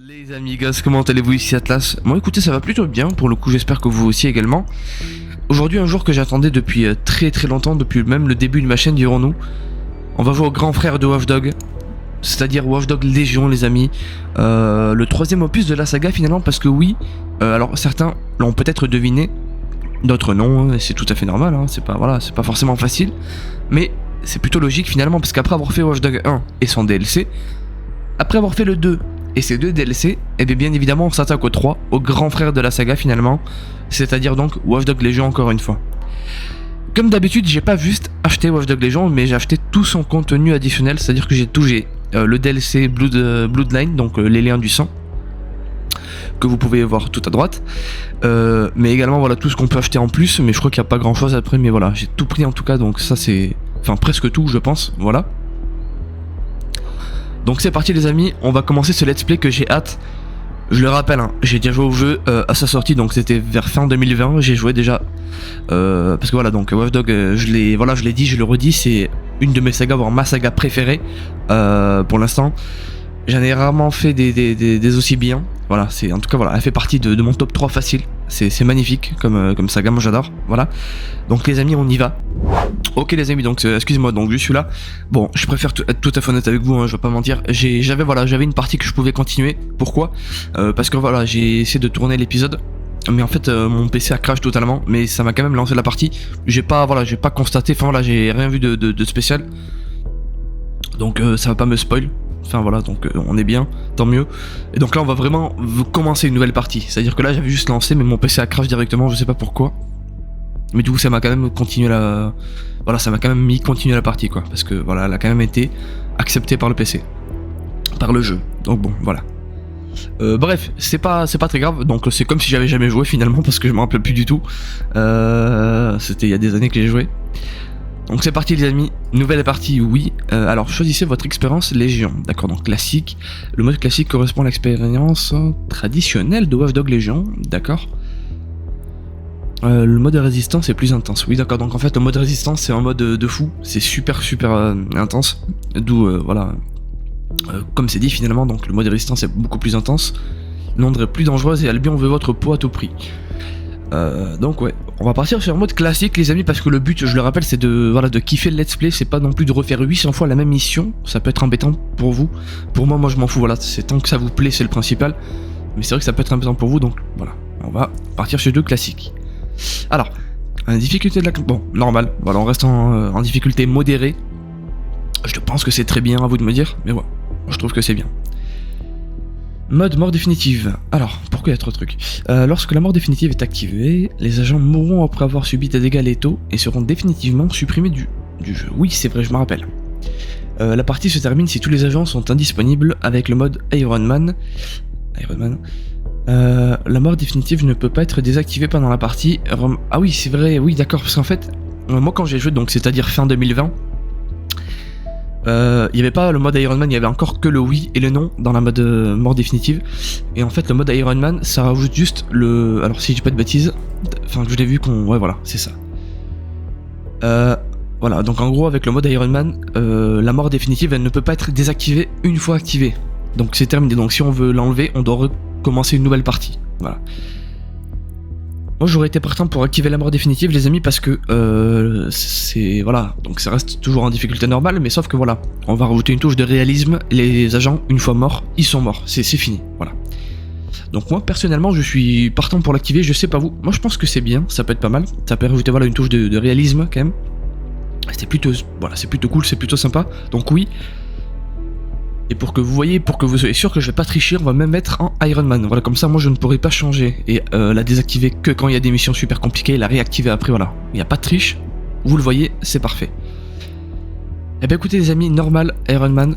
Les amis, guys, comment allez-vous ici Atlas? Bon écoutez, ça va plutôt bien, pour le coup j'espère que vous aussi également. Aujourd'hui, un jour que j'attendais depuis très très longtemps, depuis même le début de ma chaîne dirons-nous. On va jouer au grand frère de Watch Dogs, c'est-à-dire Watch Dogs Légion les amis. Le troisième opus de la saga finalement, parce que oui, alors certains l'ont peut-être deviné, d'autres non, et c'est tout à fait normal, hein, c'est pas forcément facile. Mais c'est plutôt logique finalement, parce qu'après avoir fait Watch Dogs 1 et son DLC, après avoir fait le 2 et ces deux DLC, et bien évidemment on s'attaque au 3, au grand frère de la saga finalement, c'est-à-dire donc Watch Dogs Légion encore une fois. Comme d'habitude, j'ai pas juste acheté Watch Dogs Légion, mais j'ai acheté tout son contenu additionnel, c'est-à-dire que j'ai tout, le DLC Bloodline, donc les liens du sang, que vous pouvez voir tout à droite, mais également voilà tout ce qu'on peut acheter en plus, mais je crois qu'il n'y a pas grand chose après, mais voilà, j'ai tout pris en tout cas, donc ça c'est, enfin presque tout je pense, voilà. Donc c'est parti les amis, on va commencer ce let's play que j'ai hâte. Je le rappelle, hein, j'ai déjà joué au jeu à sa sortie, donc c'était vers fin 2020, j'ai joué déjà. Parce que voilà, donc Watch Dogs, je l'ai dit, je le redis, c'est une de mes sagas, voire ma saga préférée pour l'instant. J'en ai rarement fait des aussi bien. Voilà, c'est en tout cas voilà, elle fait partie de mon top 3 facile. C'est magnifique comme saga, moi j'adore. Voilà. Donc les amis, on y va. Ok les amis, donc excusez-moi, donc je suis là. Bon, je préfère être tout à fait honnête avec vous, hein, je vais pas mentir. J'avais une partie que je pouvais continuer. Pourquoi parce que voilà, j'ai essayé de tourner l'épisode. Mais en fait mon PC a crash totalement, mais ça m'a quand même lancé la partie. J'ai pas constaté, enfin voilà, j'ai rien vu de spécial. Donc ça va pas me spoil. Enfin voilà, donc on est bien, tant mieux. Et donc là on va vraiment commencer une nouvelle partie. C'est-à-dire que là j'avais juste lancé, mais mon PC a crash directement, je sais pas pourquoi. Mais du coup ça m'a quand même continué ça m'a quand même mis continuer la partie quoi. Parce que voilà, elle a quand même été acceptée par le PC. Par le jeu. Donc bon, voilà. Bref, c'est pas très grave, donc c'est comme si j'avais jamais joué finalement, parce que je me rappelle plus du tout. C'était il y a des années que j'ai joué. Donc c'est parti les amis, nouvelle partie, oui. Alors choisissez votre expérience Légion, d'accord, donc classique. Le mode classique correspond à l'expérience traditionnelle de Watch Dogs Légion, d'accord. Le mode résistance est plus intense, oui d'accord, donc en fait le mode résistance c'est un mode de fou, c'est super intense, d'où voilà, comme c'est dit finalement, donc le mode résistance est beaucoup plus intense, Londres est plus dangereuse et Albion veut votre peau à tout prix. Donc ouais, on va partir sur un mode classique les amis, parce que le but, je le rappelle, c'est de kiffer le let's play, c'est pas non plus de refaire 800 fois la même mission, ça peut être embêtant pour vous, pour moi je m'en fous, voilà, c'est tant que ça vous plaît, c'est le principal, mais c'est vrai que ça peut être embêtant pour vous, donc voilà, on va partir sur deux classiques. Alors, difficulté de la... Bon, normal, voilà, on reste en difficulté modérée, je pense que c'est très bien, à vous de me dire, mais ouais, moi, je trouve que c'est bien. Mode mort définitive. Alors, pourquoi il y a trop de trucs lorsque la mort définitive est activée, les agents mourront après avoir subi des dégâts létaux et seront définitivement supprimés du jeu. Oui, c'est vrai, je me rappelle. La partie se termine si tous les agents sont indisponibles avec le mode Iron Man. La mort définitive ne peut pas être désactivée pendant la partie. Ah oui, c'est vrai, oui, d'accord, parce qu'en fait, moi quand j'ai joué, donc c'est-à-dire fin 2020, il n'y avait pas le mode Iron Man, il y avait encore que le oui et le non dans la mode mort définitive. Et en fait, le mode Iron Man, ça rajoute juste le. Alors, si je dis pas de bêtises, enfin, je l'ai vu qu'on. Ouais, voilà, c'est ça. Voilà, donc en gros, avec le mode Iron Man, la mort définitive, elle ne peut pas être désactivée une fois activée. Donc, c'est terminé. Donc, si on veut l'enlever, on doit recommencer une nouvelle partie. Voilà. Moi j'aurais été partant pour activer la mort définitive les amis, parce que c'est... Voilà, donc ça reste toujours en difficulté normale, mais sauf que voilà, on va rajouter une touche de réalisme, les agents une fois morts, ils sont morts, c'est fini, voilà. Donc moi personnellement je suis partant pour l'activer, je sais pas vous, moi je pense que c'est bien, ça peut être pas mal, ça peut rajouter voilà une touche de réalisme quand même. C'est plutôt cool, c'est plutôt sympa, donc oui. Et pour que vous voyez, pour que vous soyez sûr que je vais pas tricher, on va même mettre en Iron Man. Voilà, comme ça moi je ne pourrai pas changer et la désactiver que quand il y a des missions super compliquées, la réactiver après, voilà. Il n'y a pas de triche, vous le voyez, c'est parfait. Eh bien écoutez les amis, normal, Iron Man.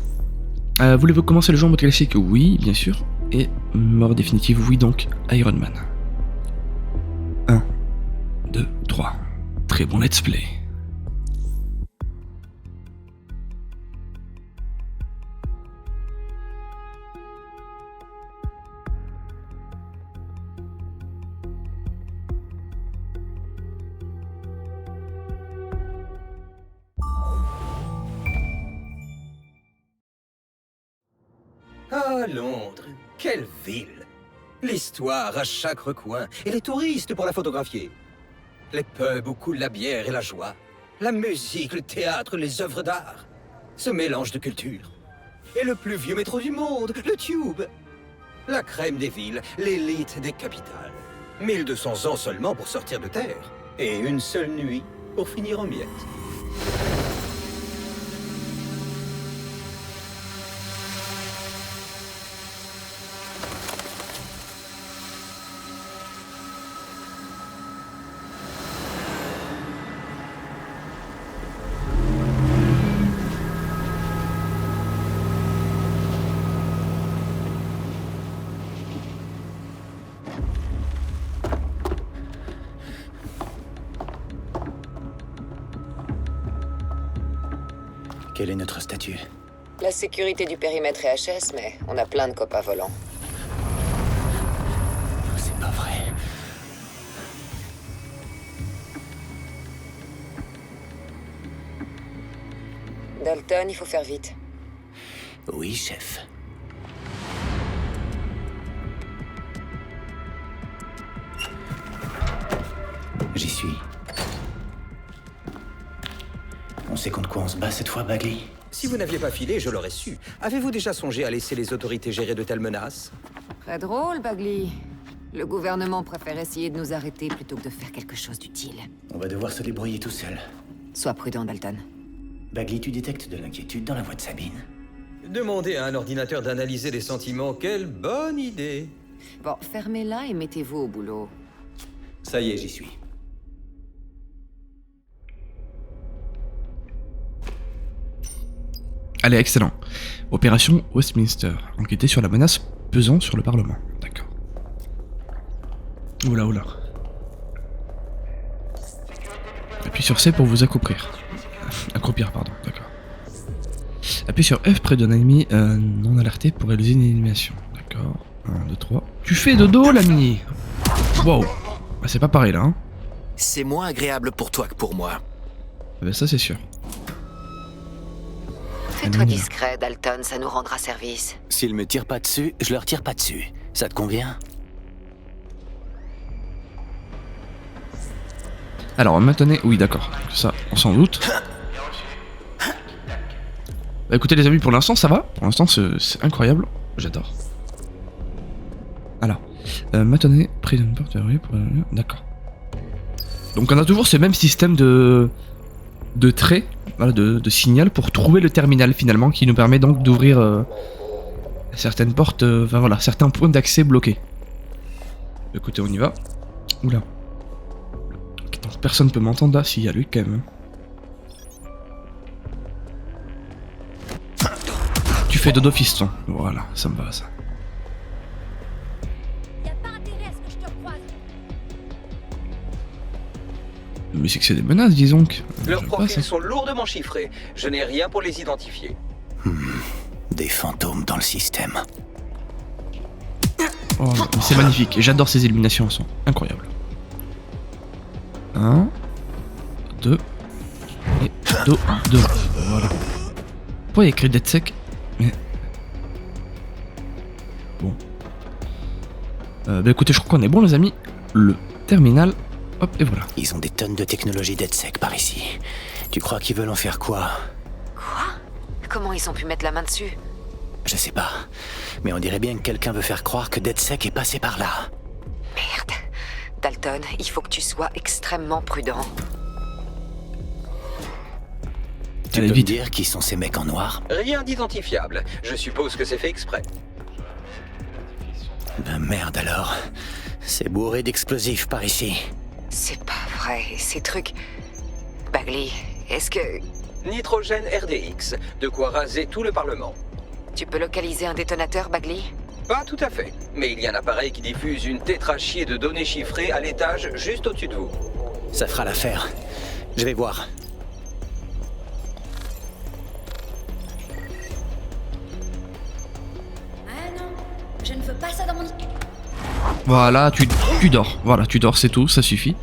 Voulez-vous commencer le jeu en mode classique? Oui, bien sûr. Et mort définitive, oui donc, Iron Man. 1, 2, 3. Très bon let's play. Ah, Londres, quelle ville! L'histoire à chaque recoin, et les touristes pour la photographier. Les pubs où coule la bière et la joie. La musique, le théâtre, les œuvres d'art. Ce mélange de cultures. Et le plus vieux métro du monde, le Tube. La crème des villes, l'élite des capitales. 1200 ans seulement pour sortir de terre. Et une seule nuit pour finir en miettes. Quel est notre statut? La sécurité du périmètre est HS, mais on a plein de copains volants. C'est pas vrai. Dalton, il faut faire vite. Oui, chef. J'y suis. On sait contre quoi on se bat cette fois, Bagley? Si vous n'aviez pas filé, je l'aurais su. Avez-vous déjà songé à laisser les autorités gérer de telles menaces? Très drôle, Bagley. Le gouvernement préfère essayer de nous arrêter plutôt que de faire quelque chose d'utile. On va devoir se débrouiller tout seul. Sois prudent, Dalton. Bagley, tu détectes de l'inquiétude dans la voix de Sabine. Demander à un ordinateur d'analyser les sentiments, quelle bonne idée! Bon, fermez-la et mettez-vous au boulot. Ça y est, j'y suis. Allez, excellent. Opération Westminster. Enquêter sur la menace pesant sur le Parlement. D'accord. Oula, oula. Appuyez sur C pour vous accroupir. Accroupir, pardon, d'accord. Appuyez sur F près d'un ennemi non alerté pour réaliser une élimination. D'accord. 1, 2, 3. Tu fais dodo, l'ami. Wow. Bah, c'est pas pareil, là, hein. C'est moins agréable pour toi que pour moi. Bah, ça, c'est sûr. Fais-toi discret, Dalton, ça nous rendra service. S'ils me tirent pas dessus, je leur tire pas dessus. Ça te convient? Alors, maintenant... Oui, d'accord. Ça, on s'en doute. Bah, écoutez, les amis, pour l'instant, ça va. Pour l'instant, c'est incroyable. J'adore. Alors, maintenant, près d'une porte verrouillée pour... D'accord. Donc, on a toujours ce même système de trait, voilà, de signal pour trouver le terminal finalement, qui nous permet donc d'ouvrir certaines portes, enfin voilà, certains points d'accès bloqués. Écoutez, on y va. Oula. Attends, personne peut m'entendre là, s'il y a lui quand même. Tu fais dodo fiston, voilà, ça me va ça. Mais c'est que c'est des menaces, disons que... Leurs profils sont lourdement chiffrés. Je n'ai rien pour les identifier. Des fantômes dans le système. Oh, c'est magnifique, j'adore ces illuminations, elles sont incroyables. 1, 2, et 2, voilà. Pourquoi il y a écrit DeadSec? Mais... Bon. Bah écoutez, je crois qu'on est bon les amis. Le terminal... Hop, et voilà. Ils ont des tonnes de technologie DeadSec par ici. Tu crois qu'ils veulent en faire quoi? Quoi? Comment ils ont pu mettre la main dessus? Je sais pas. Mais on dirait bien que quelqu'un veut faire croire que DeadSec est passé par là. Merde. Dalton, il faut que tu sois extrêmement prudent. Tu peux me dire qui sont ces mecs en noir? Rien d'identifiable. Je suppose que c'est fait exprès. Ben merde alors. C'est bourré d'explosifs par ici. C'est pas vrai, ces trucs... Bagley, est-ce que... Nitrogène RDX, de quoi raser tout le Parlement. Tu peux localiser un détonateur, Bagley? Pas tout à fait, mais il y a un appareil qui diffuse une tétrachier de données chiffrées à l'étage juste au-dessus de vous. Ça fera l'affaire. Je vais voir. Ah non, je ne veux pas ça dans mon... Voilà, tu dors. Voilà, tu dors, c'est tout, ça suffit.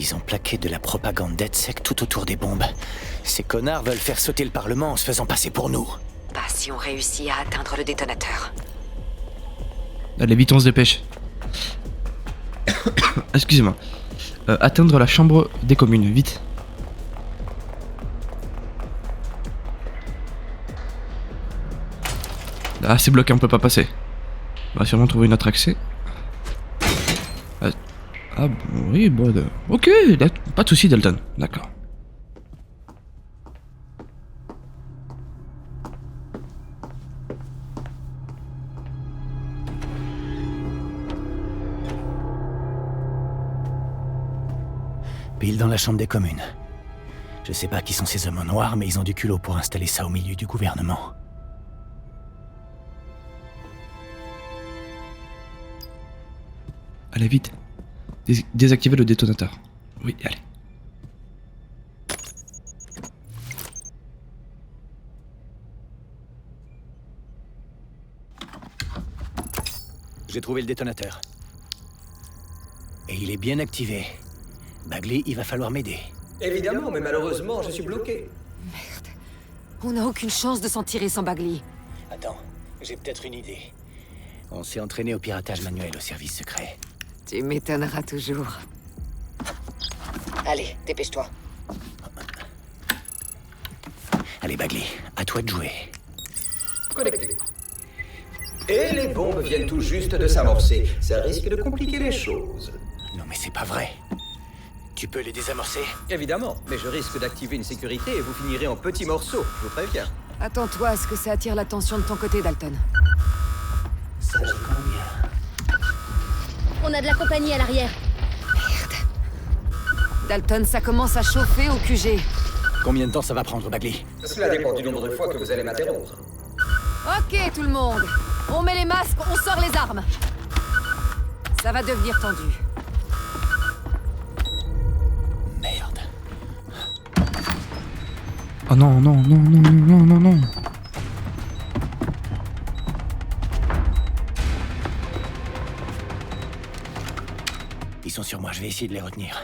Ils ont plaqué de la propagande DedSec tout autour des bombes. Ces connards veulent faire sauter le Parlement en se faisant passer pour nous. Pas si on réussit à atteindre le détonateur. Allez, vite, on se dépêche. Excusez-moi. Atteindre la chambre des communes, vite. Ah, c'est bloqué, on peut pas passer. On va sûrement trouver un autre accès. Ah, oui, bon, ok, pas de soucis, Dalton. D'accord. Pile dans la chambre des communes. Je sais pas qui sont ces hommes en noir, mais ils ont du culot pour installer ça au milieu du gouvernement. Allez, vite. Désactiver le détonateur. Oui, allez. J'ai trouvé le détonateur. Et il est bien activé. Bagley, il va falloir m'aider. Évidemment, mais malheureusement, je suis bloqué. Merde. On n'a aucune chance de s'en tirer sans Bagley. Attends, j'ai peut-être une idée. On s'est entraîné au piratage manuel au service secret. Tu m'étonneras toujours. Allez, dépêche-toi. Allez, Bagley, à toi de jouer. Connecté. Et les bombes viennent tout juste de s'amorcer. Ça risque de compliquer les choses. Non mais c'est pas vrai. Tu peux les désamorcer? Évidemment, mais je risque d'activer une sécurité et vous finirez en petits morceaux, je vous préviens. Attends-toi à ce que ça attire l'attention de ton côté, Dalton. Ça, j'y combien? On a de la compagnie à l'arrière. Dalton, ça commence à chauffer au QG. Combien de temps ça va prendre, Bagley? Cela dépend du nombre de fois que vous allez m'interrompre. Ok, tout le monde. On met les masques, on sort les armes. Ça va devenir tendu. Merde. Oh non, non, non, non, non, non, non. Ils sont sur moi, je vais essayer de les retenir.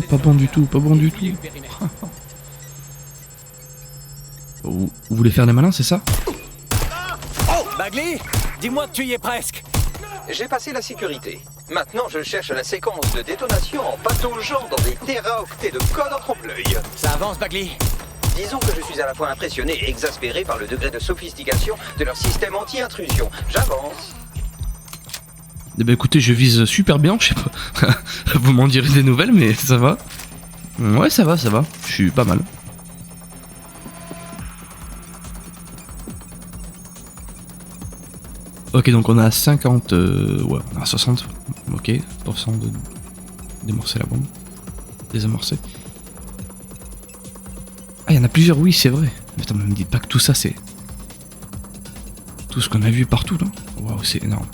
Pas bon du tout, pas bon du tout. Vous voulez faire les malins, c'est ça? Oh, Bagley, dis-moi que tu y es presque. J'ai passé la sécurité. Maintenant, je cherche la séquence de détonation en pataugeant dans des téraoctets de code en trompe-l'œil. Ça avance, Bagley. Disons que je suis à la fois impressionné et exaspéré par le degré de sophistication de leur système anti-intrusion. J'avance. Eh ben écoutez, je vise super bien, je sais pas. Vous m'en direz des nouvelles, mais ça va. Ouais, ça va, ça va. Je suis pas mal. Ok, donc on a 50... ouais, on a 60... Ok, % de démorcer la bombe. Désamorcer. Ah, il y en a plusieurs, oui, c'est vrai. Mais attends, ne me dites pas que tout ça, c'est... tout ce qu'on a vu partout, là. Waouh, c'est énorme.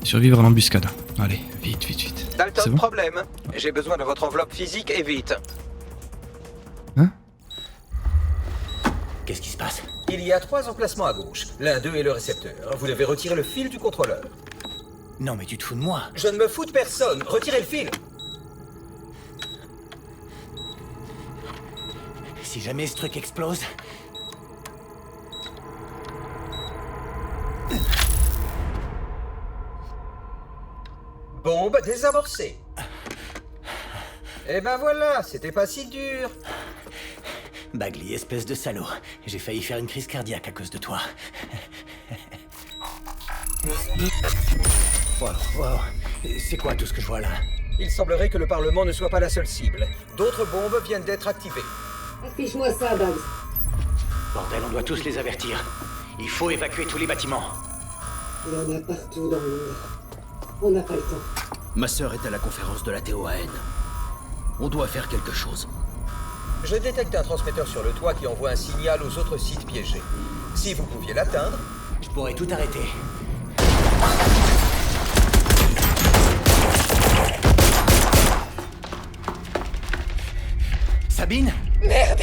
Survivre à l'embuscade. Allez, vite, vite, vite. C'est Dalton, bon? problème. J'ai besoin de votre enveloppe physique et vite. Hein? Qu'est-ce qui se passe? Il y a 3 emplacements à gauche. L'un d'eux est le récepteur. Vous devez retirer le fil du contrôleur. Non mais tu te fous de moi. Je ne me fous de personne. Retirez le fil. Si jamais ce truc explose... Bombe désamorcée. Et ben voilà, c'était pas si dur. Bagley, espèce de salaud. J'ai failli faire une crise cardiaque à cause de toi. Wow, wow. C'est quoi tout ce que je vois là? Il semblerait que le Parlement ne soit pas la seule cible. D'autres bombes viennent d'être activées. Affiche-moi ça, Bugs. Bordel, on doit tous les avertir. Il faut évacuer tous les bâtiments. Il y en a partout dans le monde. On n'a pas le temps. Ma sœur est à la conférence de la TOAN. On doit faire quelque chose. Je détecte un transmetteur sur le toit qui envoie un signal aux autres sites piégés. Si vous pouviez l'atteindre... Je pourrais tout arrêter. Sabine? Merde!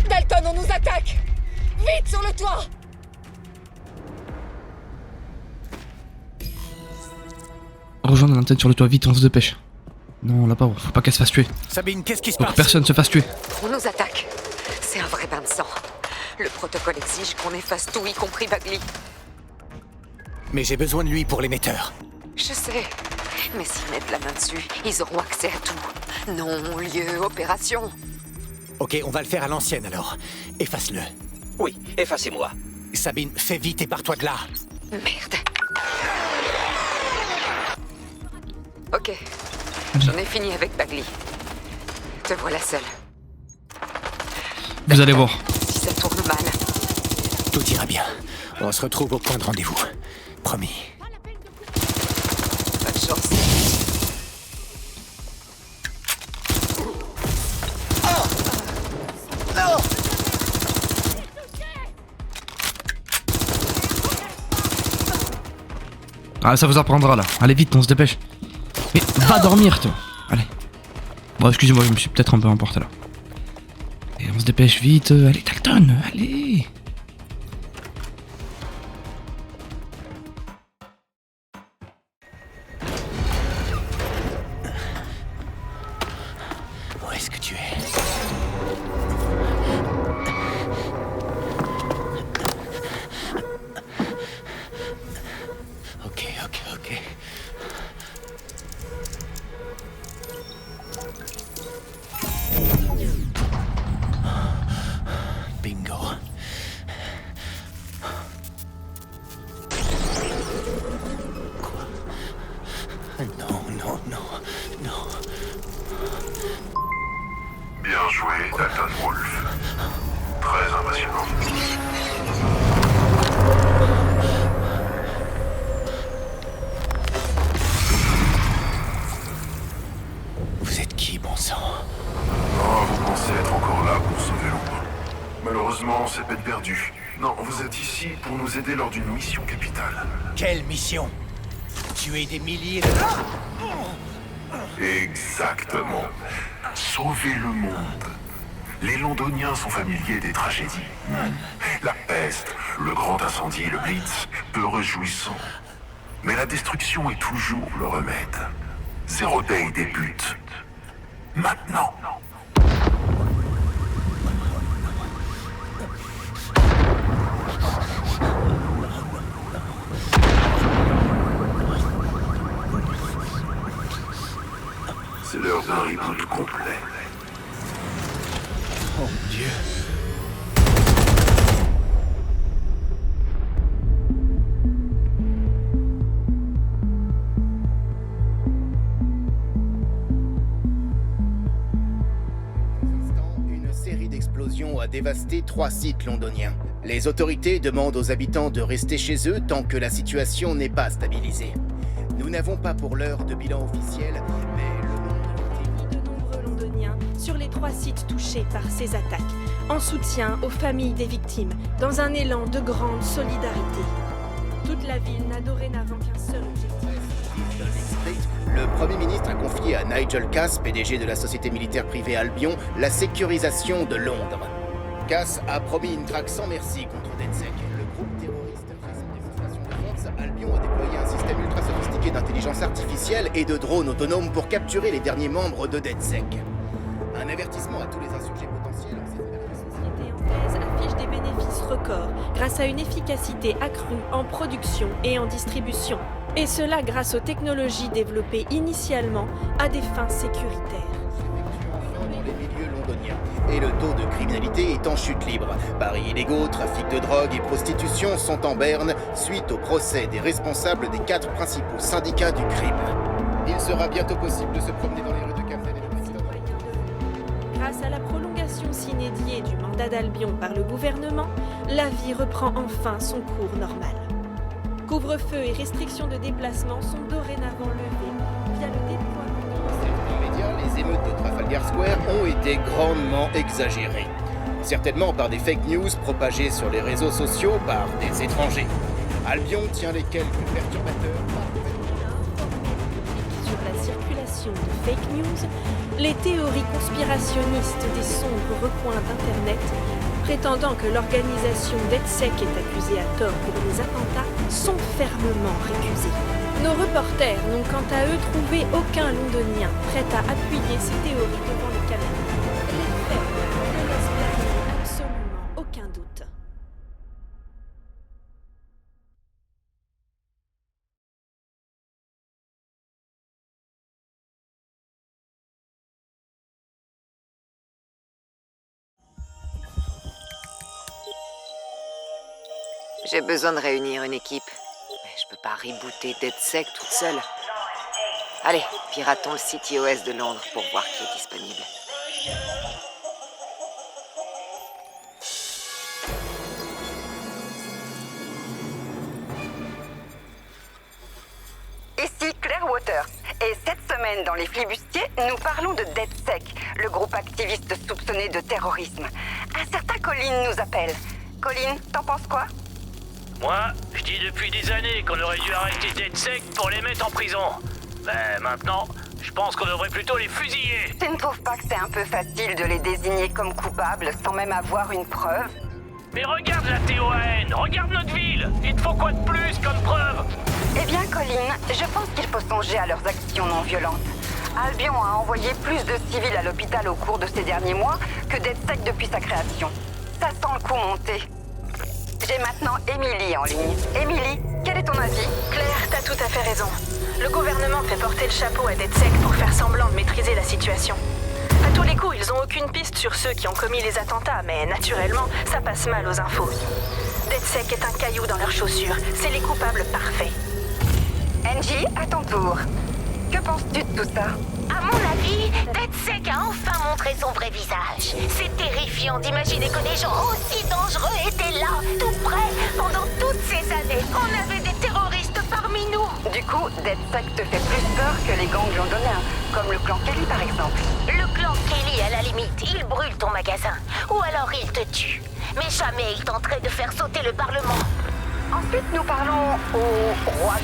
Dalton, on nous attaque! Vite sur le toit! Rejoindre l'antenne sur le toit, vite, on se dépêche. Non, là-bas, faut pas qu'elle se fasse tuer. Sabine, qu'est-ce qui se Faut que passe? personne se fasse tuer. On nous attaque. C'est un vrai bain de sang. Le protocole exige qu'on efface tout, y compris Bagley. Mais j'ai besoin de lui pour l'émetteur. Je sais. Mais s'ils mettent la main dessus, ils auront accès à tout. Nom, lieu, opération. Ok, on va le faire à l'ancienne alors. Efface-le. Oui, effacez-moi. Sabine, fais vite et pars-toi de là. Merde. Ok. J'en ai fini avec Bagley. Te voilà seule. Vous allez voir. Si ça tourne mal, Tout ira bien. On se retrouve au point de rendez-vous. Promis. bonne chance. Ah, ça vous apprendra là. Allez vite, on se dépêche. Mais va dormir, toi. Allez. Bon, excusez-moi, je me suis peut-être un peu emporté là. Et on se dépêche vite. Allez, Dalton, allez. Où est-ce que tu es? Ok. Bingo. Quoi? Non. Bien joué, Dalton Wolf. Très impressionnant. Vous êtes qui, bon sang? Oh, vous pensez être encore là pour sauver l'ombre. Malheureusement, c'est peine perdue. Non, vous êtes ici pour nous aider lors d'une mission capitale. Quelle mission? Tuer des milliers de... Exactement. Sauver le monde. Les Londoniens sont familiers des tragédies. La peste, le grand incendie, le blitz, peu réjouissant. Mais la destruction est toujours le remède. Zero Day débute. Maintenant. C'est l'heure d'un reboot complet. Oh mon Dieu. Une série d'explosions a dévasté 3 sites londoniens. Les autorités demandent aux habitants de rester chez eux tant que la situation n'est pas stabilisée. Nous n'avons pas pour l'heure de bilan officiel, mais le nombre de victimes... De nombreux Londoniens sur les 3 sites touchés par ces attaques, en soutien aux familles des victimes, dans un élan de grande solidarité. Toute la ville n'a dorénavant qu'un seul objectif. Le Premier ministre a confié à Nigel Cass, PDG de la société militaire privée Albion, la sécurisation de Londres. Cass a promis une traque sans merci contre DedSec. Le groupe terroriste fait son démonstration de force. Albion a déployé un système ultra sophistiqué d'intelligence artificielle et de drones autonomes pour capturer les derniers membres de DedSec. Un avertissement à tous les insurgés potentiels en cette période. La société anglaise affiche des bénéfices records grâce à une efficacité accrue en production et en distribution. Et cela grâce aux technologies développées initialement à des fins sécuritaires. Dans les milieux londoniens. Et le taux de criminalité est en chute libre. Paris illégaux, trafic de drogue et prostitution sont en berne suite au procès des responsables des 4 principaux syndicats du crime. Il sera bientôt possible de se promener dans les rues de Camden et de Bristol. Grâce à la prolongation sine die du mandat d'Albion par le gouvernement, la vie reprend enfin son cours normal. Couvre-feu et restrictions de déplacement sont dorénavant levés via le déploiement de... Certains médias, les émeutes de Trafalgar Square ont été grandement exagérées. Certainement par des fake news propagées sur les réseaux sociaux par des étrangers. Albion tient les quelques perturbateurs sur la circulation propagation de fake news, les théories conspirationnistes des sombres recoins d'Internet, prétendant que l'organisation DedSec est accusée à tort pour les attentats, sont fermement récusées. Nos reporters n'ont quant à eux trouvé aucun londonien prêt à appuyer ces théories devant les caméras. Les faits ne laissent planer absolument aucun doute. J'ai besoin de réunir une équipe. Mais je peux pas rebooter DedSec toute seule. Allez, piratons le site iOS de Londres pour voir qui est disponible. Ici Claire Waters, et cette semaine dans les flibustiers, nous parlons de DedSec, le groupe activiste soupçonné de terrorisme. Un certain Colin nous appelle. Colin, t'en penses quoi? Moi, je dis depuis des années qu'on aurait dû arrêter DedSec pour les mettre en prison. Mais maintenant, je pense qu'on devrait plutôt les fusiller. Tu ne trouves pas que c'est un peu facile de les désigner comme coupables sans même avoir une preuve? Mais regarde la TOAN, regarde notre ville. Il te faut quoi de plus comme preuve? Eh bien, Colin, je pense qu'il faut songer à leurs actions non violentes. Albion a envoyé plus de civils à l'hôpital au cours de ces derniers mois que DedSec depuis sa création. Ça sent le coup monter. J'ai maintenant Emily en ligne. Emily, quel est ton avis? Claire, t'as tout à fait raison. Le gouvernement fait porter le chapeau à DedSec pour faire semblant de maîtriser la situation. À tous les coups, ils ont aucune piste sur ceux qui ont commis les attentats, mais naturellement, ça passe mal aux infos. DedSec est un caillou dans leurs chaussures. C'est les coupables parfaits. Angie, à ton tour. Que penses-tu de tout ça? À mon avis, DedSec a enfin montré son vrai visage. C'est terrifiant d'imaginer que des gens aussi dangereux étaient là, tout près, pendant toutes ces années. On avait des terroristes parmi nous. Du coup, DedSec te fait plus peur que les gangs londoniens, comme le clan Kelly par exemple. Le clan Kelly, à la limite, il brûle ton magasin. Ou alors il te tue. Mais jamais il tenterait de faire sauter le Parlement. Ensuite, nous parlons au roi.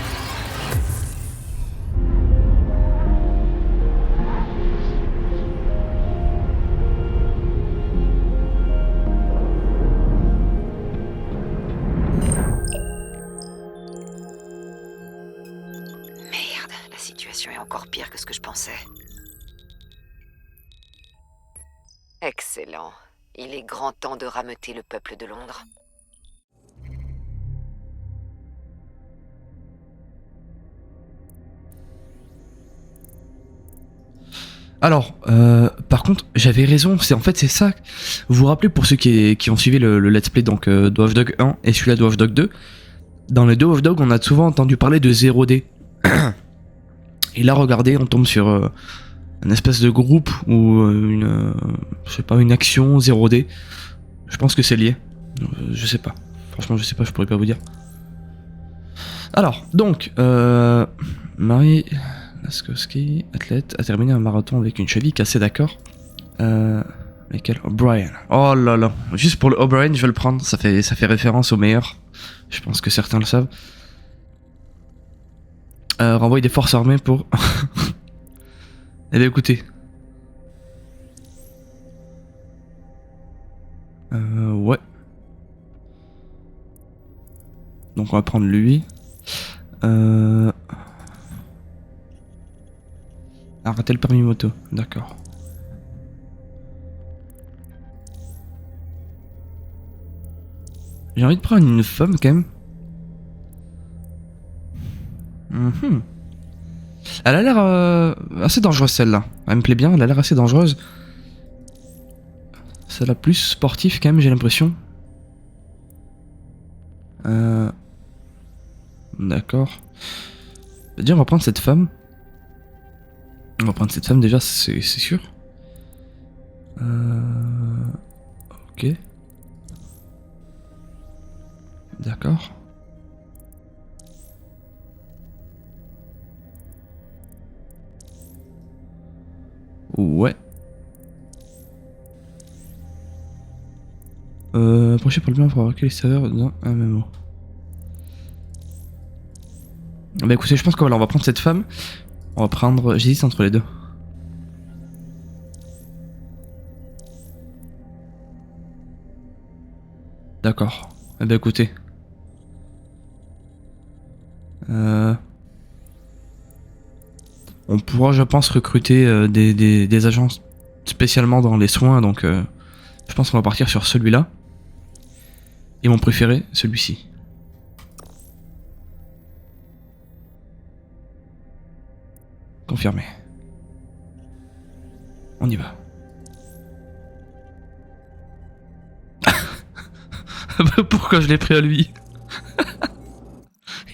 Est encore pire que ce que je pensais. Excellent. Il est grand temps de rameuter le peuple de Londres. Alors, par contre, j'avais raison, c'est ça. Vous vous rappelez, pour ceux qui ont suivi le let's play donc de Watch Dogs 1 et celui-là de Watch Dogs 2, dans les deux Watch Dogs, on a souvent entendu parler de 0D. Et là, regardez, on tombe sur un espèce de groupe ou je sais pas, une action 0D. Je pense que c'est lié. Je sais pas. Franchement, je sais pas, je pourrais pas vous dire. Alors, donc, Marie Laskowski, athlète, a terminé un marathon avec une cheville cassée, d'accord. Michael O'Brien. Oh là là. Juste pour le O'Brien, je vais le prendre. Ça fait référence au meilleur. Je pense que certains le savent. Renvoie des forces armées pour... Eh bien écoutez. Ouais. Donc on va prendre lui. Arrêtez le permis moto, d'accord. J'ai envie de prendre une femme quand même. Elle a l'air assez dangereuse celle-là. Elle me plaît bien, elle a l'air assez dangereuse. C'est la plus sportive quand même, j'ai l'impression. D'accord. Déjà on va prendre cette femme. On va prendre cette femme déjà, c'est sûr. Ok. D'accord. Ouais. Approchez par le bien pour avoir les serveurs dans un MMO. Bah écoutez, je pense qu'on va prendre cette femme. On va prendre... J'hésite entre les deux. D'accord. Eh ben écoutez. On pourra, je pense, recruter des agents spécialement dans les soins, donc je pense qu'on va partir sur celui-là. Et mon préféré, celui-ci. Confirmé. On y va. Pourquoi je l'ai pris à lui?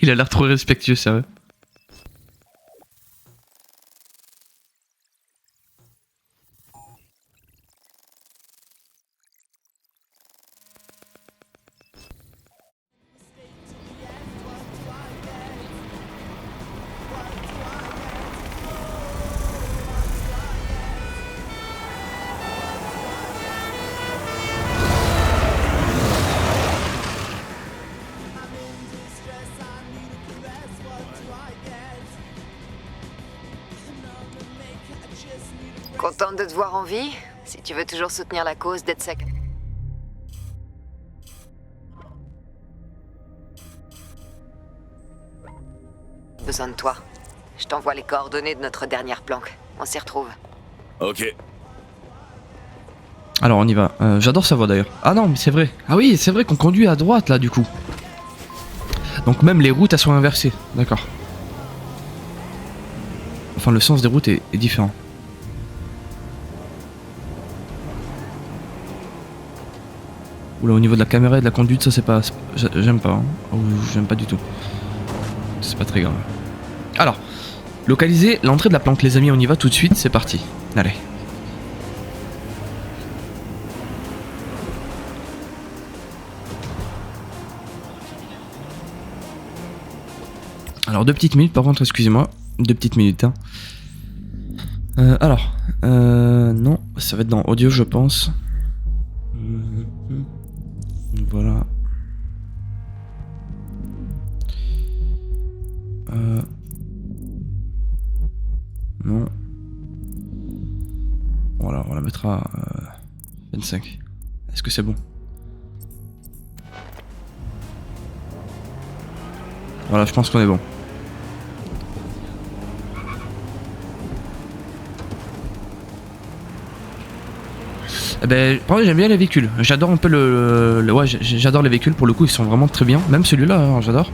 Il a l'air trop respectueux, sérieux. Contente de te voir en vie, si tu veux toujours soutenir la cause d'EDSEC. Besoin de toi. Je t'envoie les coordonnées de notre dernière planque. On s'y retrouve. Ok. Alors on y va. J'adore sa voix d'ailleurs. Ah non mais c'est vrai. Ah oui c'est vrai qu'on conduit à droite là du coup. Donc même les routes elles sont inversées. D'accord. Enfin le sens des routes est différent. Oula, au niveau de la caméra et de la conduite, ça c'est pas... J'aime pas, hein. Oh, j'aime pas du tout. C'est pas très grave. Alors, localiser l'entrée de la planque, les amis, on y va tout de suite, c'est parti. Allez. Alors, 2 petites minutes, par contre, excusez-moi. 2 petites minutes, hein. Non, ça va être dans audio, je pense. Voilà. Non. Voilà, on la mettra à 25. Est-ce que c'est bon? Voilà, je pense qu'on est bon. Eh ben, j'aime bien les véhicules. J'adore un peu ouais, j'adore les véhicules pour le coup, ils sont vraiment très bien. Même celui-là, hein, j'adore.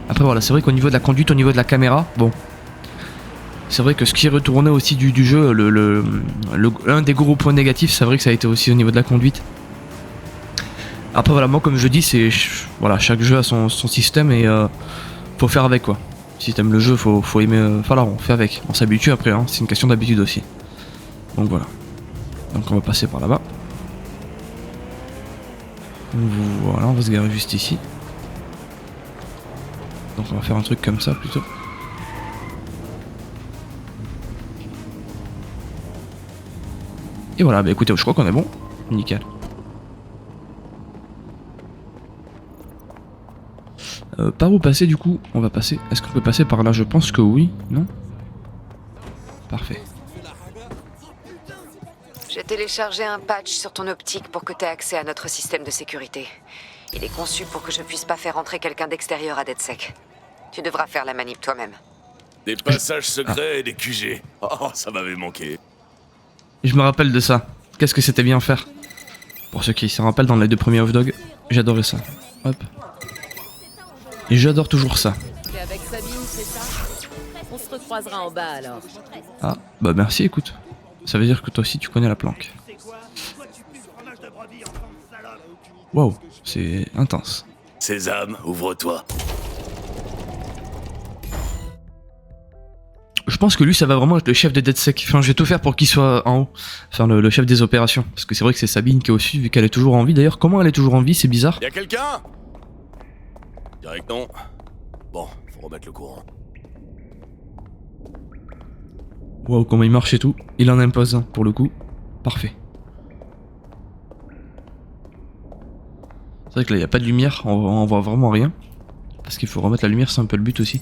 Après voilà, c'est vrai qu'au niveau de la conduite, au niveau de la caméra, bon. C'est vrai que ce qui est retourné aussi du jeu, un des gros points négatifs, c'est vrai que ça a été aussi au niveau de la conduite. Après voilà, moi comme je dis, c'est voilà, chaque jeu a son système et faut faire avec quoi. Si t'aimes le jeu, faut aimer. Voilà, on fait avec. On s'habitue après, hein, c'est une question d'habitude aussi. Donc voilà. Donc on va passer par là-bas. Voilà, on va se garer juste ici. Donc on va faire un truc comme ça plutôt. Et voilà, bah écoutez, je crois qu'on est bon. Nickel. Par où passer du coup? On va passer. Est-ce qu'on peut passer par là? Je pense que oui, non? Parfait. J'ai téléchargé un patch sur ton optique pour que tu aies accès à notre système de sécurité. Il est conçu pour que je puisse pas faire entrer quelqu'un d'extérieur à DedSec. Tu devras faire la manip toi-même. Des passages secrets et des QG. Oh, ça m'avait manqué. Je me rappelle de ça. Qu'est-ce que c'était bien faire. Pour ceux qui se rappellent, dans les 2 premiers Off-Dog, j'adorais ça. Hop. Et j'adore toujours ça. T'es avec Sabine, c'est ça? On se recroisera en bas alors. Ah, bah merci, écoute. Ça veut dire que toi aussi tu connais la planque. Wow, c'est intense. Sésame, ouvre-toi. Je pense que lui ça va vraiment être le chef de DedSec. Enfin je vais tout faire pour qu'il soit en haut. Enfin le chef des opérations. Parce que c'est vrai que c'est Sabine qui est au-dessus vu qu'elle est toujours en vie. D'ailleurs comment elle est toujours en vie, c'est bizarre. Y'a quelqu'un? Direct non. Bon, faut remettre le courant. Waouh, comment il marche et tout. Il en impose un pour le coup. Parfait. C'est vrai que là il n'y a pas de lumière, on voit vraiment rien. Parce qu'il faut remettre la lumière, c'est un peu le but aussi.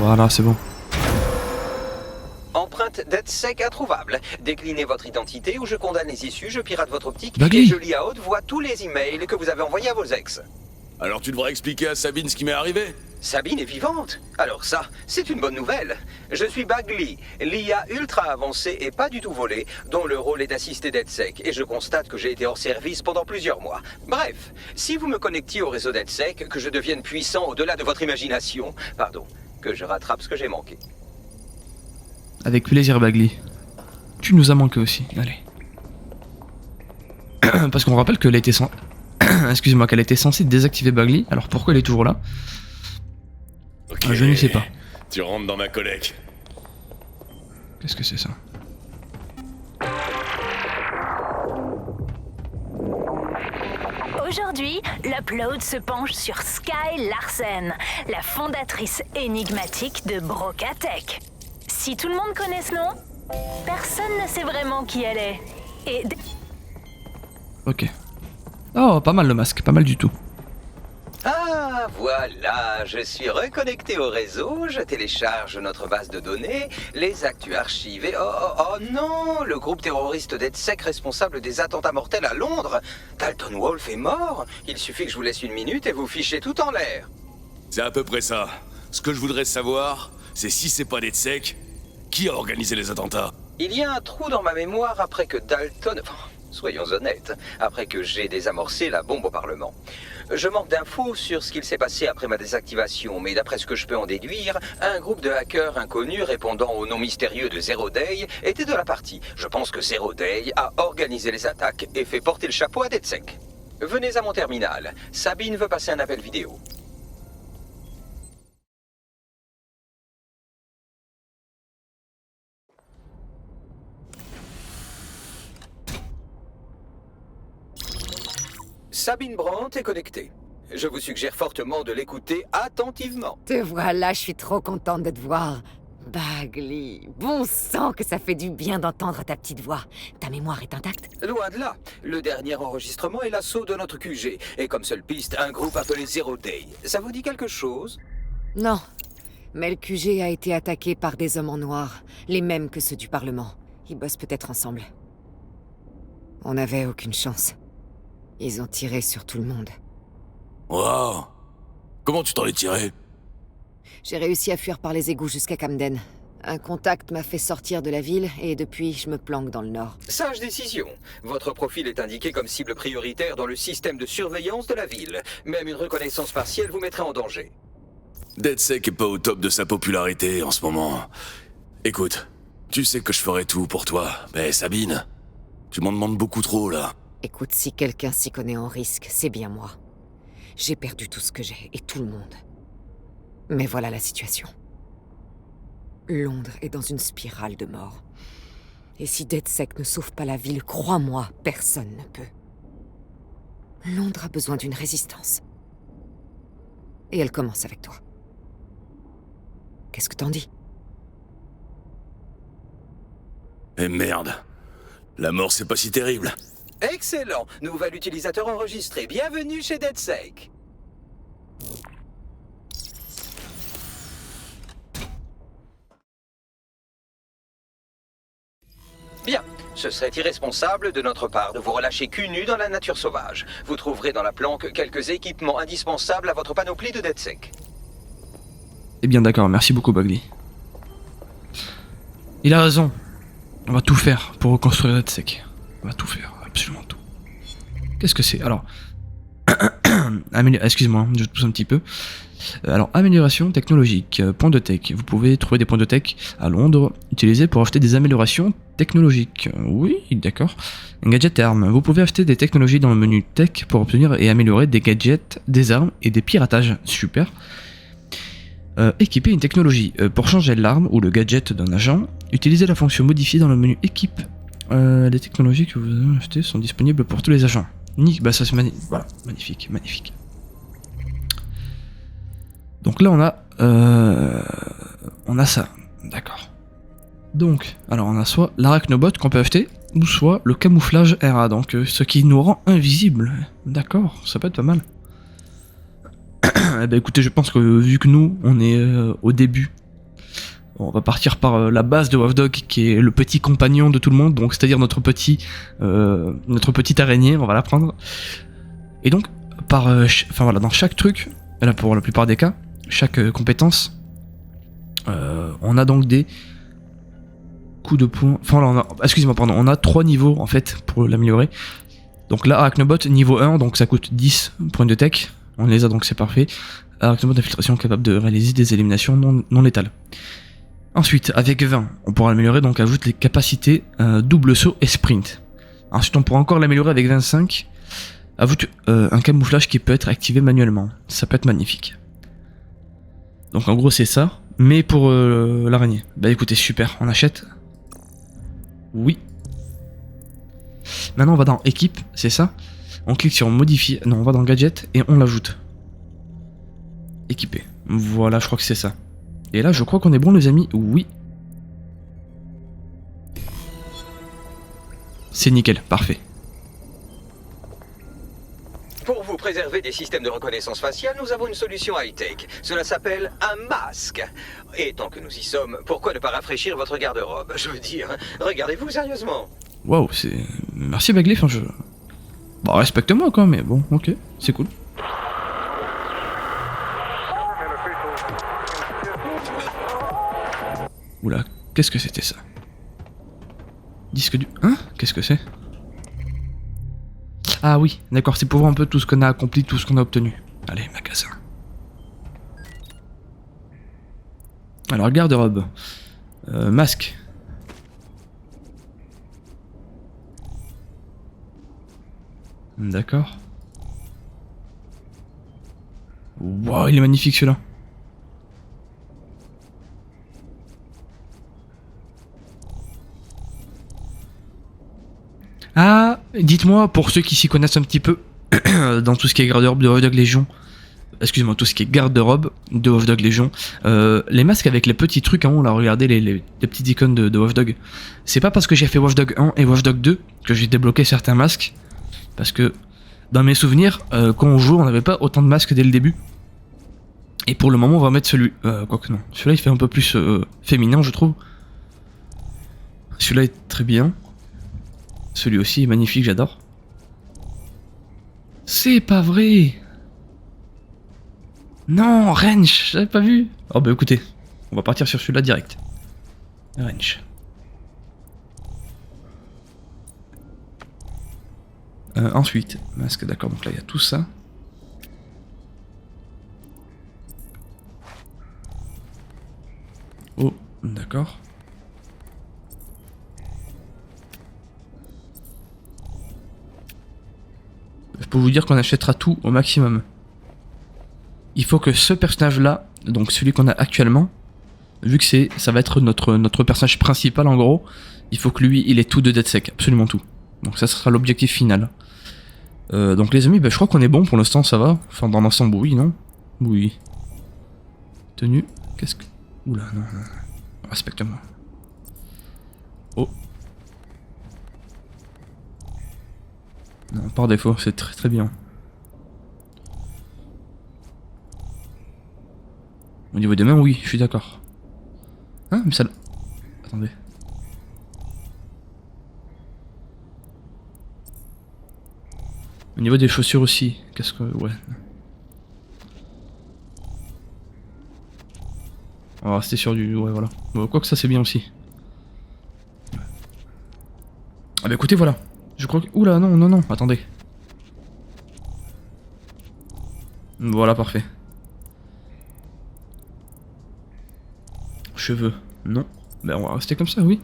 Voilà, c'est bon. Empreinte DedSec introuvable. Déclinez votre identité ou je condamne les issues, je pirate votre optique Bagley. et je lis à haute voix tous les emails que vous avez envoyés à vos ex. Alors tu devrais expliquer à Sabine ce qui m'est arrivé. Sabine est vivante. Alors ça, c'est une bonne nouvelle. Je suis Bagley, l'IA ultra avancée et pas du tout volée, dont le rôle est d'assister DedSec, et je constate que j'ai été hors service pendant plusieurs mois. Bref, si vous me connectiez au réseau DedSec, que je devienne puissant au-delà de votre imagination, pardon, que je rattrape ce que j'ai manqué. Avec plaisir, Bagley. Tu nous as manqué aussi, allez. Parce qu'on rappelle qu'elle était excusez-moi, qu'elle était censée désactiver Bagley, alors pourquoi elle est toujours là? Okay. Je ne sais pas. Tu rentres dans ma collecte. Qu'est-ce que c'est ça? Aujourd'hui, l'Upload se penche sur Sky Larsen, la fondatrice énigmatique de Brocatech. Si tout le monde connaît ce nom, personne ne sait vraiment qui elle est. Et... Ok. Oh, pas mal le masque, pas mal du tout. Ah, voilà, je suis reconnecté au réseau, je télécharge notre base de données, les actus archivés. Oh non, le groupe terroriste DedSec responsable des attentats mortels à Londres. Dalton Wolf est mort. Il suffit que je vous laisse une minute et vous fichez tout en l'air. C'est à peu près ça. Ce que je voudrais savoir, c'est si c'est pas DedSec, qui a organisé les attentats? Il y a un trou dans ma mémoire après que Dalton... Enfin, soyons honnêtes, après que j'ai désamorcé la bombe au Parlement. Je manque d'infos sur ce qu'il s'est passé après ma désactivation, mais d'après ce que je peux en déduire, un groupe de hackers inconnus répondant au nom mystérieux de Zero Day était de la partie. Je pense que Zero Day a organisé les attaques et fait porter le chapeau à DedSec. Venez à mon terminal. Sabine veut passer un appel vidéo. Sabine Brandt est connectée. Je vous suggère fortement de l'écouter attentivement. Te voilà, je suis trop contente de te voir. Bagley, bon sang que ça fait du bien d'entendre ta petite voix. Ta mémoire est intacte? Loin de là. Le dernier enregistrement est l'assaut de notre QG. Et comme seule piste, un groupe appelé Zero Day. Ça vous dit quelque chose? Non. Mais le QG a été attaqué par des hommes en noir. Les mêmes que ceux du Parlement. Ils bossent peut-être ensemble. On n'avait aucune chance. Ils ont tiré sur tout le monde. Waouh! Comment tu t'en es tiré? J'ai réussi à fuir par les égouts jusqu'à Camden. Un contact m'a fait sortir de la ville et depuis, je me planque dans le nord. Sage décision. Votre profil est indiqué comme cible prioritaire dans le système de surveillance de la ville. Même une reconnaissance partielle vous mettrait en danger. DedSec est pas au top de sa popularité en ce moment. Écoute, tu sais que je ferai tout pour toi, mais Sabine, tu m'en demandes beaucoup trop là. Écoute, si quelqu'un s'y connaît en risque, c'est bien moi. J'ai perdu tout ce que j'ai, et tout le monde. Mais voilà la situation. Londres est dans une spirale de mort. Et si DedSec ne sauve pas la ville, crois-moi, personne ne peut. Londres a besoin d'une résistance. Et elle commence avec toi. Qu'est-ce que t'en dis? Eh merde. La mort, c'est pas si terrible. Excellent. Nouvel utilisateur enregistré. Bienvenue chez DedSec. Bien. Ce serait irresponsable de notre part de vous relâcher cul nu dans la nature sauvage. Vous trouverez dans la planque quelques équipements indispensables à votre panoplie de DedSec. Eh bien d'accord, merci beaucoup Bagley. Il a raison. On va tout faire pour reconstruire DedSec. On va tout faire, absolument tout. Qu'est-ce que c'est? Alors... Excuse-moi, je pousse un petit peu. Alors, amélioration technologique, point de tech. Vous pouvez trouver des points de tech à Londres, utilisés pour acheter des améliorations technologiques. Oui, d'accord. Gadget et armes. Vous pouvez acheter des technologies dans le menu tech pour obtenir et améliorer des gadgets, des armes et des piratages. Super. Équiper une technologie. Pour changer l'arme ou le gadget d'un agent, utilisez la fonction modifier dans le menu équipe. Les technologies que vous avez achetées sont disponibles pour tous les agents. Bah ça c'est voilà, magnifique, magnifique. Donc là on a ça, d'accord. Donc, alors on a soit l'arachnobot qu'on peut acheter, ou soit le camouflage RA, donc ce qui nous rend invisibles. D'accord, ça peut être pas mal. Eh ben écoutez, je pense que vu que nous on est au début On va partir par la base de WAF Dog, qui est le petit compagnon de tout le monde, donc c'est-à-dire notre petite araignée, on va la prendre. Et donc, dans chaque truc, là pour la plupart des cas, chaque compétence, on a donc des coups de poing. On a 3 niveaux en fait pour l'améliorer. Donc là, Arachnobot niveau 1, donc ça coûte 10 points de tech. On les a donc c'est parfait. Arachnobot d'infiltration capable de réaliser des éliminations non létales. Ensuite, avec 20, on pourra l'améliorer, donc ajoute les capacités double saut et sprint. Ensuite, on pourra encore l'améliorer avec 25. Ajoute un camouflage qui peut être activé manuellement. Ça peut être magnifique. Donc en gros, c'est ça. Mais pour l'araignée. Bah écoutez, super, on achète. Oui. Maintenant, on va dans équipe, c'est ça. On clique sur modifier. Non, on va dans gadget et on l'ajoute. Équiper. Voilà, je crois que c'est ça. Et là, je crois qu'on est bon, les amis. Oui. C'est nickel, parfait. Pour vous préserver des systèmes de reconnaissance faciale, nous avons une solution high-tech. Cela s'appelle un masque. Et tant que nous y sommes, pourquoi ne pas rafraîchir votre garde-robe? Je veux dire, regardez-vous sérieusement. Waouh, c'est... Merci Bagley, enfin je... Bah respecte-moi quoi, mais bon, ok, c'est cool. Oula, qu'est-ce que c'était ça? Disque du... Hein? Qu'est-ce que c'est? Ah oui, d'accord, c'est pour voir un peu tout ce qu'on a accompli, tout ce qu'on a obtenu. Allez, magasin. Alors, garde-robe. Masque. D'accord. Wow, il est magnifique celui-là. Ah, dites-moi, pour ceux qui s'y connaissent un petit peu, dans tout ce qui est garde-robe de WAF Dog Légion, excusez-moi, tout ce qui est garde-robe de WAF Dog Légion, les masques avec les petits trucs en haut, là, regardez les petites icônes de WAF Dog. C'est pas parce que j'ai fait WAF Dog 1 et WAF Dog 2 que j'ai débloqué certains masques, parce que dans mes souvenirs, quand on joue, on n'avait pas autant de masques dès le début. Et pour le moment, on va mettre celui... quoique non, celui-là il fait un peu plus féminin, je trouve. Celui-là est très bien. Celui aussi est magnifique, j'adore. C'est pas vrai. Non, Range, j'avais pas vu. Oh bah écoutez, on va partir sur celui-là direct. Range. Ensuite, masque, d'accord, donc là il y a tout ça. Oh, d'accord. Je peux vous dire qu'on achètera tout au maximum. Il faut que ce personnage-là, donc celui qu'on a actuellement, vu que ça va être notre personnage principal en gros, il faut que lui, il ait tout de DedSec, absolument tout. Donc ça sera l'objectif final. Donc les amis, bah, je crois qu'on est bon pour l'instant, ça va. Enfin dans l'ensemble, oui, non? Oui. Tenue, qu'est-ce que... Oula, non, non. Respecte-moi. Oh. Non, par défaut, c'est très très bien. Au niveau des mains, oui, je suis d'accord. Hein, mais ça... Attendez. Au niveau des chaussures aussi, qu'est-ce que... Ouais. On va rester sur du... Ouais, voilà. Bon, quoi que ça, c'est bien aussi. Ah bah écoutez, voilà. Je crois que... Oula, non, non, non, attendez. Voilà, parfait. Cheveux, non. Ben on va rester comme ça, oui.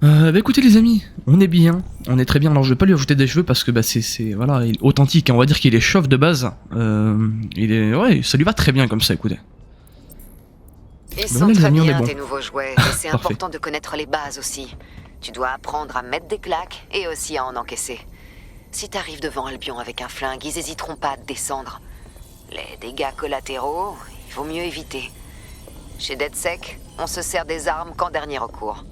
Bah écoutez les amis, on est bien, on est très bien. Alors je vais pas lui ajouter des cheveux parce que bah c'est voilà, il est authentique. On va dire qu'il est chauve de base. Il est... Ouais, ça lui va très bien comme ça, écoutez. Ils sont très bien tes nouveaux jouets, et c'est important de connaître les bases aussi. Tu dois apprendre à mettre des claques et aussi à en encaisser. Si t'arrives devant Albion avec un flingue, ils hésiteront pas à te descendre. Les dégâts collatéraux, il vaut mieux éviter. Chez DedSec, on se sert des armes qu'en dernier recours.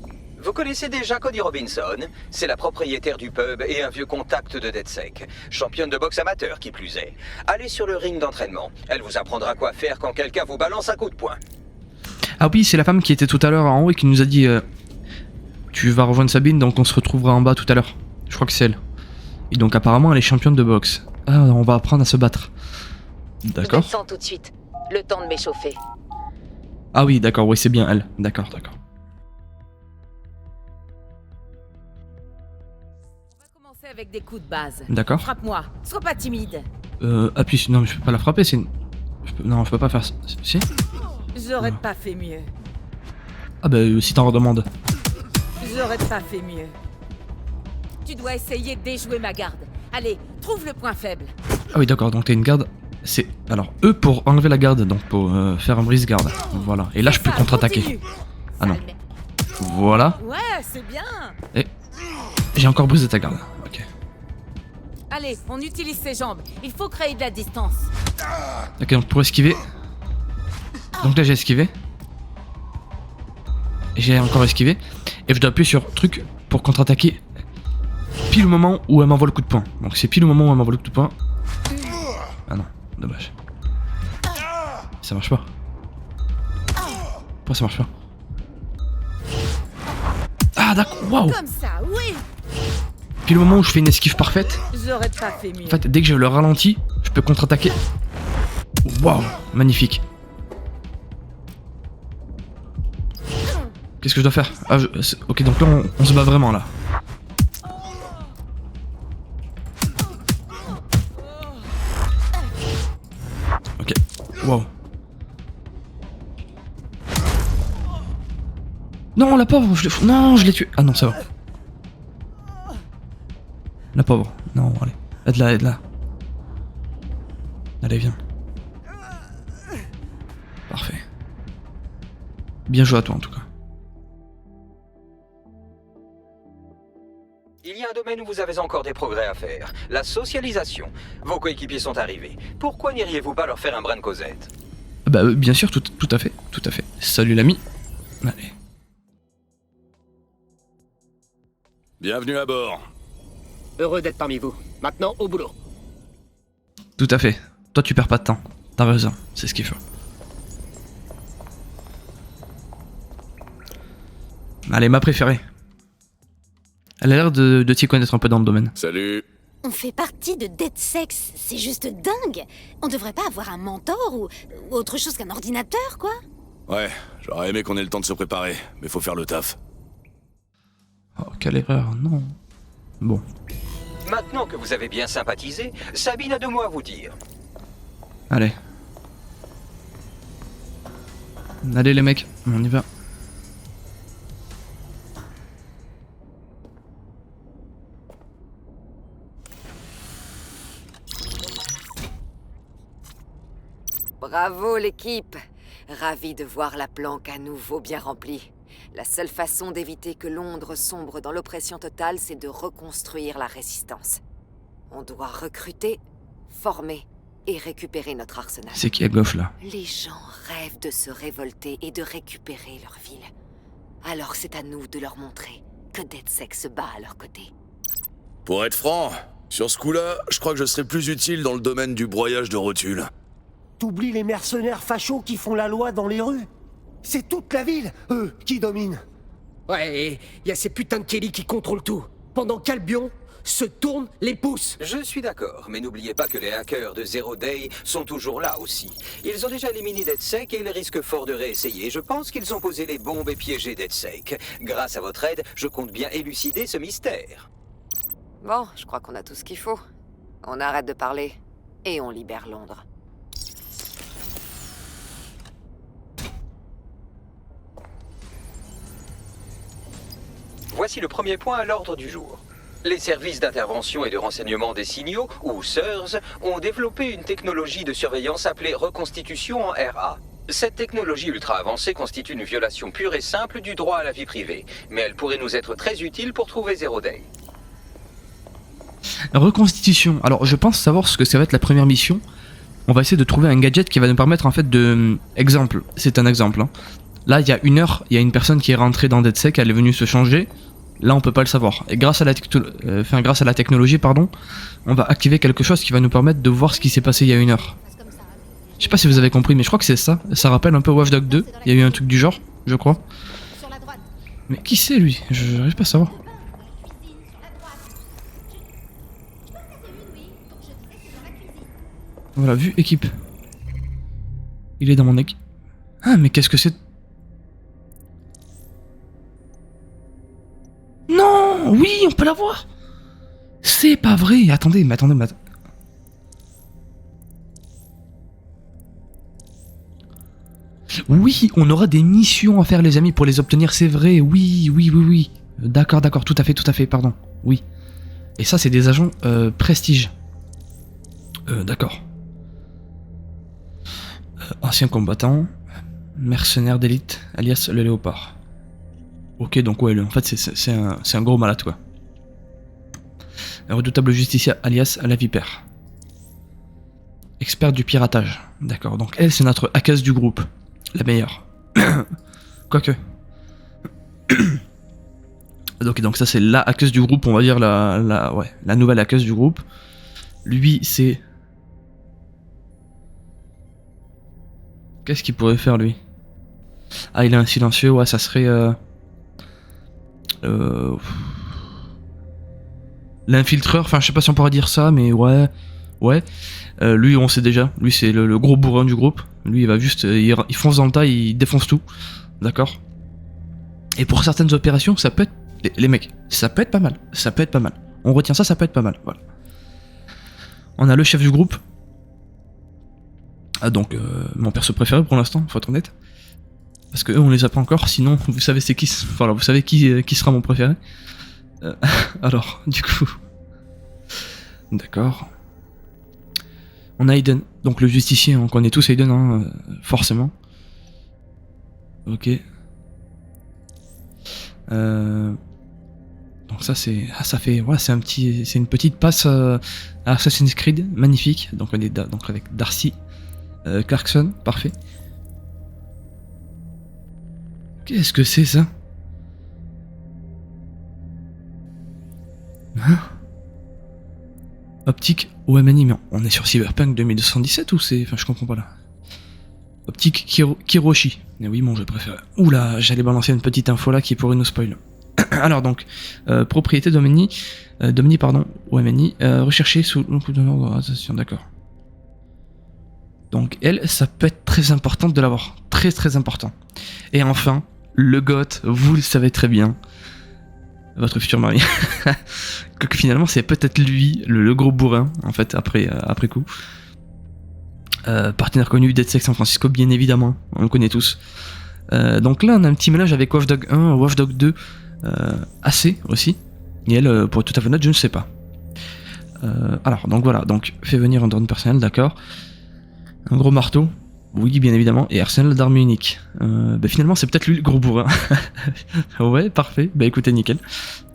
Vous connaissez déjà Cody Robinson? C'est la propriétaire du pub et un vieux contact de DedSec. Championne de boxe amateur, qui plus est. Allez sur le ring d'entraînement. Elle vous apprendra quoi faire quand quelqu'un vous balance un coup de poing. Ah oui, c'est la femme qui était tout à l'heure en haut et qui nous a dit tu vas rejoindre Sabine, donc on se retrouvera en bas tout à l'heure. Je crois que c'est elle. Et donc apparemment elle est championne de boxe. Ah, on va apprendre à se battre. D'accord. Je descends tout de suite. Le temps de m'échauffer. Ah oui, d'accord, oui, c'est bien elle. D'accord. On va commencer avec des coups de base. D'accord. Frappe-moi. Sois pas timide. Appuie sur... Non, mais je peux pas la frapper, c'est une... Non, je peux pas faire ça. Si? J'aurais pas fait mieux. Ah bah, si t'en redemandes. J'aurais pas fait mieux. Tu dois essayer de déjouer ma garde. Allez, trouve le point faible. Ah oui, d'accord, donc t'as une garde. C'est... Alors, eux pour enlever la garde, donc pour faire un brise-garde. Voilà. Et là, je peux contre-attaquer. Ah non. Voilà. Ouais, c'est bien. Et... J'ai encore brisé ta garde. Ok. Allez, on utilise ses jambes. Il faut créer de la distance. Ok, donc pour esquiver... Donc là, j'ai esquivé. Et j'ai encore esquivé. Et je dois appuyer sur truc pour contre-attaquer pile au moment où elle m'envoie le coup de poing. Donc c'est pile au moment où elle m'envoie le coup de poing. Ah non, dommage. Ça marche pas. Pourquoi ça marche pas? Ah d'accord, waouh. Comme ça, oui. Pile au moment où je fais une esquive parfaite. J'aurais pas fait mieux. En fait, dès que je le ralentis, je peux contre-attaquer. Waouh, magnifique. Qu'est-ce que je dois faire? Ah, ok, donc là on se bat vraiment là. Ok, waouh. Non, la pauvre, non, je l'ai tué. Ah non, ça va. La pauvre, non, allez. Aide-la, aide-la. Allez, viens. Parfait. Bien joué à toi en tout cas. Il y a un domaine où vous avez encore des progrès à faire. La socialisation. Vos coéquipiers sont arrivés. Pourquoi n'iriez-vous pas leur faire un brin de causette? Bah bien sûr, tout à fait, tout à fait. Salut l'ami. Allez. Bienvenue à bord. Heureux d'être parmi vous. Maintenant, au boulot. Tout à fait. Toi tu perds pas de temps. T'as raison, c'est ce qu'il faut. Allez, ma préférée. Elle a l'air de t'y connaître un peu dans le domaine. Salut. On fait partie de DedSec, c'est juste dingue. On devrait pas avoir un mentor ou autre chose qu'un ordinateur, quoi. Ouais, j'aurais aimé qu'on ait le temps de se préparer, mais faut faire le taf. Oh, quelle erreur, non. Bon. Maintenant que vous avez bien sympathisé, Sabine a 2 mots à vous dire. Allez. Allez les mecs, on y va. Bravo l'équipe! Ravi de voir la planque à nouveau bien remplie. La seule façon d'éviter que Londres sombre dans l'oppression totale, c'est de reconstruire la résistance. On doit recruter, former et récupérer notre arsenal. C'est qui à gauche là? Les gens rêvent de se révolter et de récupérer leur ville. Alors c'est à nous de leur montrer que DedSec se bat à leur côté. Pour être franc, sur ce coup-là, je crois que je serais plus utile dans le domaine du broyage de rotules. T'oublies les mercenaires fachos qui font la loi dans les rues? C'est toute la ville, eux, qui dominent. Ouais, et y a ces putains de Kelly qui contrôlent tout. Pendant qu'Albion se tourne les pouces. Je suis d'accord, mais n'oubliez pas que les hackers de Zero Day sont toujours là aussi. Ils ont déjà éliminé DedSec et ils risquent fort de réessayer. Je pense qu'ils ont posé les bombes et piégé DedSec. Grâce à votre aide, je compte bien élucider ce mystère. Bon, je crois qu'on a tout ce qu'il faut. On arrête de parler et on libère Londres. Voici le premier point à l'ordre du jour. Les services d'intervention et de renseignement des signaux, ou SIRS, ont développé une technologie de surveillance appelée reconstitution en RA. Cette technologie ultra avancée constitue une violation pure et simple du droit à la vie privée, mais elle pourrait nous être très utile pour trouver Zero Day. Reconstitution. Alors je pense savoir ce que ça va être la première mission. On va essayer de trouver un gadget qui va nous permettre en fait de... Exemple, c'est un exemple. Hein. Là, il y a 1 heure, il y a une personne qui est rentrée dans DedSec, elle est venue se changer. Là, on peut pas le savoir. Et grâce à la, technologie, pardon, on va activer quelque chose qui va nous permettre de voir ce qui s'est passé il y a 1 heure. Je sais pas si vous avez compris, mais je crois que c'est ça. Ça rappelle un peu Watch Dogs 2. Il y a eu un truc du genre, je crois. Mais qui c'est lui? Je n'arrive pas à savoir. Voilà, vue équipe. Il est dans mon équipe. Ah, mais qu'est-ce que c'est? Non! Oui, on peut la voir! C'est pas vrai! Attendez, mais attendez. Oui, on aura des missions à faire, les amis, pour les obtenir, c'est vrai. Oui. D'accord, tout à fait, pardon. Oui. Et ça, c'est des agents prestige. D'accord. Ancien combattant, mercenaire d'élite, alias le léopard. Ok, donc ouais, en fait, c'est un gros malade, quoi. Un redoutable justicier, alias la vipère. Expert du piratage. D'accord, donc elle, c'est notre hackeuse du groupe. La meilleure. Quoique. Donc ça, c'est la hackeuse du groupe, on va dire la nouvelle hackeuse du groupe. Lui, c'est... Qu'est-ce qu'il pourrait faire, lui? Ah, il est un silencieux, ouais, ça serait... L'infiltreur, enfin, je sais pas si on pourrait dire ça, mais ouais. Lui, on sait déjà. Lui, c'est le gros bourrin du groupe. Lui, il va juste... il fonce dans le tas, il défonce tout. D'accord? Et pour certaines opérations, ça peut être... Les mecs, ça peut être pas mal. On retient ça, ça peut être pas mal. Voilà. On a le chef du groupe. Ah, donc, mon perso préféré pour l'instant, faut être honnête. Parce que eux, on les a pas encore, sinon, vous savez c'est qui... Voilà, vous savez qui sera mon préféré. Alors, du coup... D'accord. On a Aiden, donc le justicier, on connaît tous Aiden, hein, forcément. Ok. Donc ça c'est... Ah, ça fait... Ouais, c'est un petit... C'est une petite passe à Assassin's Creed, magnifique. Donc on est donc avec Darcy. Clarkson, parfait. Qu'est-ce que c'est ça? Hein? Optique OMNI, mais on est sur Cyberpunk 2217 ou c'est... Enfin, je comprends pas là. Optique Kiroshi. Mais oui, mon jeu préféré. Oula, j'allais balancer une petite info là qui pourrait nous spoil. Alors donc, propriété d'OMNI, OMNI, recherché sous le coup de l'organisation, d'accord. Donc elle, ça peut être très important de l'avoir. Très important. Et enfin, le GOAT, vous le savez très bien. Votre futur mari. Que finalement, c'est peut-être lui, le gros bourrin, en fait, après coup. Partenaire connu d'Edsec San Francisco, bien évidemment. On le connaît tous. Donc là, on a un petit mélange avec Watch Dogs 1, Watch Dogs 2, AC aussi. Et elle, pour être tout à fait honnête, je ne sais pas. Alors, donc voilà. Donc, fait venir un drone personnel, d'accord. Un gros marteau, oui bien évidemment, et arsenal d'armes uniques. Finalement c'est peut-être lui le gros bourrin. Ouais, parfait, bah écoutez, nickel.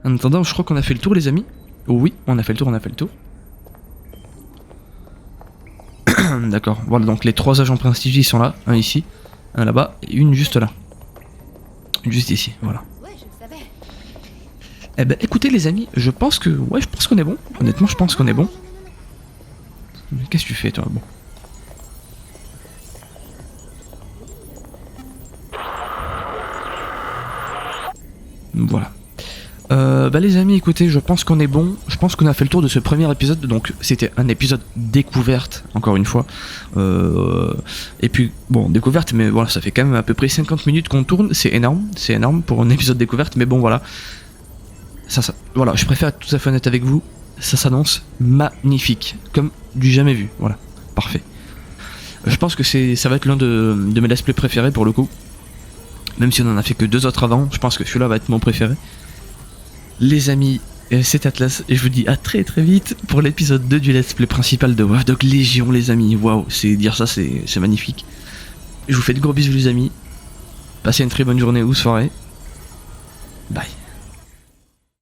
En attendant, je crois qu'on a fait le tour les amis. Oui, on a fait le tour. D'accord, voilà, donc les 3 agents prestigieux sont là, un ici, un là-bas, et une juste là. Une juste ici, voilà. Eh ben écoutez les amis, je pense qu'on est bon. Honnêtement, je pense qu'on est bon. Mais qu'est-ce que tu fais toi? Bon. Voilà. Les amis, écoutez, je pense qu'on est bon. Je pense qu'on a fait le tour de ce premier épisode. Donc, c'était un épisode découverte, encore une fois. Et puis, bon, découverte, mais voilà, ça fait quand même à peu près 50 minutes qu'on tourne. C'est énorme pour un épisode découverte. Mais bon, voilà. Voilà, je préfère être tout à fait honnête avec vous. Ça s'annonce magnifique. Comme du jamais vu. Voilà, parfait. Je pense que ça va être l'un de mes let's play préférés pour le coup. Même si on en a fait que 2 autres avant, je pense que celui-là va être mon préféré. Les amis, c'est Atlas, et je vous dis à très vite pour l'épisode 2 du let's play principal de Watch Dogs Légion, les amis. Waouh, dire ça, c'est magnifique. Je vous fais de gros bisous, les amis. Passez une très bonne journée ou soirée. Bye.